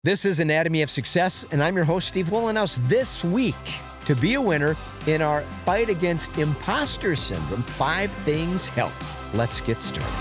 This is Anatomy of Success, and I'm your host, Steve Wohlenhaus. This week, to be a winner in our fight against imposter syndrome, 5 things help. Let's get started.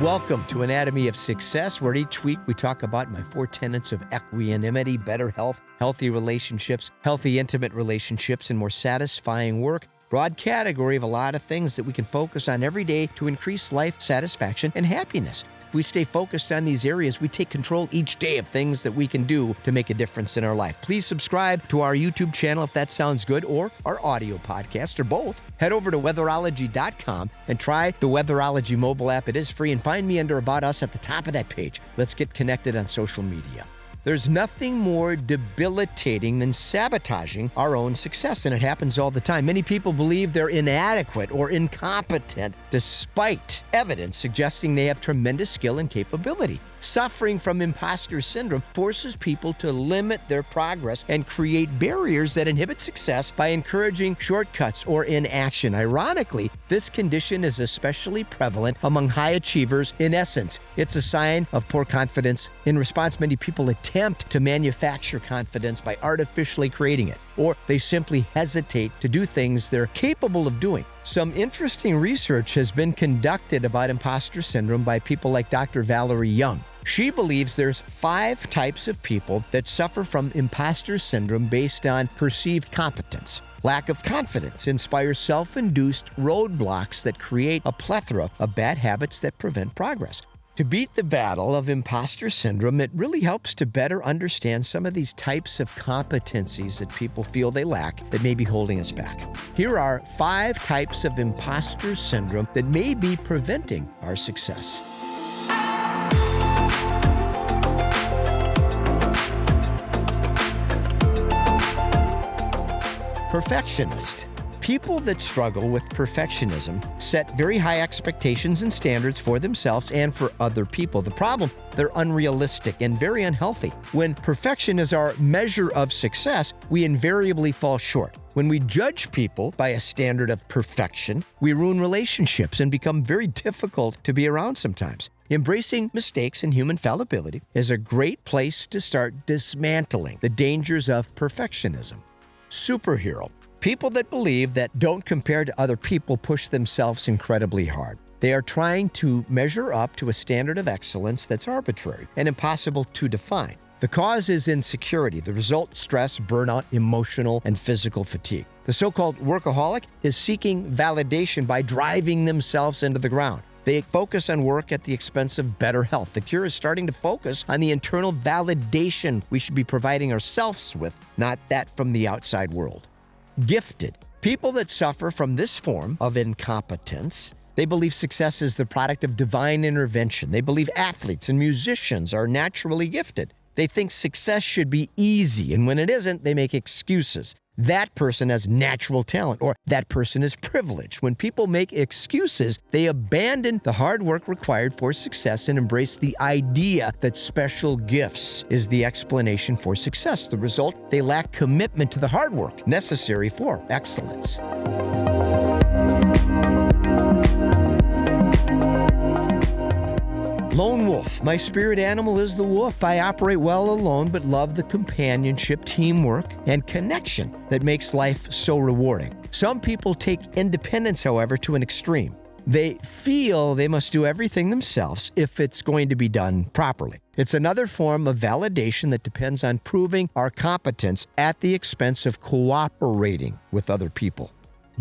Welcome to Anatomy of Success, where each week we talk about my 4 tenets of equanimity, better health, healthy relationships, healthy intimate relationships, and more satisfying work. Broad category of a lot of things that we can focus on every day to increase life satisfaction and happiness. If we stay focused on these areas, we take control each day of things that we can do to make a difference in our life. Please subscribe to our YouTube channel if that sounds good, or our audio podcast, or both. Head over to weatherology.com and try the Weatherology mobile app. It is free, and find me under About Us at the top of that page. Let's get connected on social media. There's nothing more debilitating than sabotaging our own success, and it happens all the time. Many people believe they're inadequate or incompetent despite evidence suggesting they have tremendous skill and capability. Suffering from imposter syndrome forces people to limit their progress and create barriers that inhibit success by encouraging shortcuts or inaction. Ironically, this condition is especially prevalent among high achievers. In essence, it's a sign of poor confidence. In response, many people attempt to manufacture confidence by artificially creating it, or they simply hesitate to do things they're capable of doing. Some interesting research has been conducted about imposter syndrome by people like Dr. Valerie Young. She believes there's 5 types of people that suffer from imposter syndrome based on perceived competence. Lack of confidence inspires self-induced roadblocks that create a plethora of bad habits that prevent progress. To beat the battle of imposter syndrome, it really helps to better understand some of these types of competencies that people feel they lack that may be holding us back. Here are 5 types of imposter syndrome that may be preventing our success. Perfectionist. People that struggle with perfectionism set very high expectations and standards for themselves and for other people. The problem, they're unrealistic and very unhealthy. When perfection is our measure of success, we invariably fall short. When we judge people by a standard of perfection, we ruin relationships and become very difficult to be around sometimes. Embracing mistakes and human fallibility is a great place to start dismantling the dangers of perfectionism. Superhero. People that believe that don't compare to other people push themselves incredibly hard. They are trying to measure up to a standard of excellence that's arbitrary and impossible to define. The cause is insecurity. The result, stress, burnout, emotional, and physical fatigue. The so-called workaholic is seeking validation by driving themselves into the ground. They focus on work at the expense of better health. The cure is starting to focus on the internal validation we should be providing ourselves with, not that from the outside world. Gifted. People that suffer from this form of incompetence, they believe success is the product of divine intervention. They believe athletes and musicians are naturally gifted. They think success should be easy, and when it isn't, they make excuses. That person has natural talent, or that person is privileged. When people make excuses, they abandon the hard work required for success and embrace the idea that special gifts is the explanation for success. The result, they lack commitment to the hard work necessary for excellence. Lone wolf. My spirit animal is the wolf. I operate well alone, but love the companionship, teamwork, and connection that makes life so rewarding. Some people take independence, however, to an extreme. They feel they must do everything themselves if it's going to be done properly. It's another form of validation that depends on proving our competence at the expense of cooperating with other people.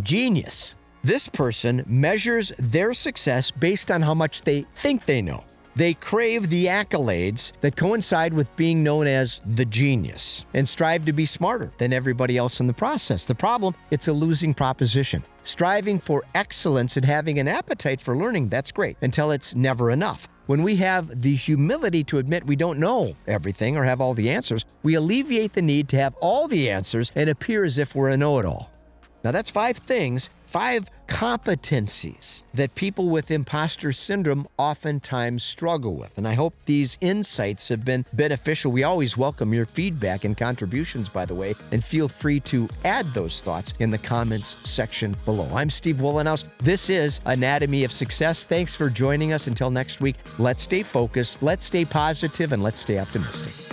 Genius. This person measures their success based on how much they think they know. They crave the accolades that coincide with being known as the genius and strive to be smarter than everybody else in the process. The problem, it's a losing proposition. Striving for excellence and having an appetite for learning, that's great, until it's never enough. When we have the humility to admit we don't know everything or have all the answers, we alleviate the need to have all the answers and appear as if we're a know-it-all. Now that's 5 things, 5 competencies that people with imposter syndrome oftentimes struggle with. And I hope these insights have been beneficial. We always welcome your feedback and contributions, by the way, and feel free to add those thoughts in the comments section below. I'm Steve Wohlenhaus. This is Anatomy of Success. Thanks for joining us. Until next week, let's stay focused, let's stay positive, and let's stay optimistic.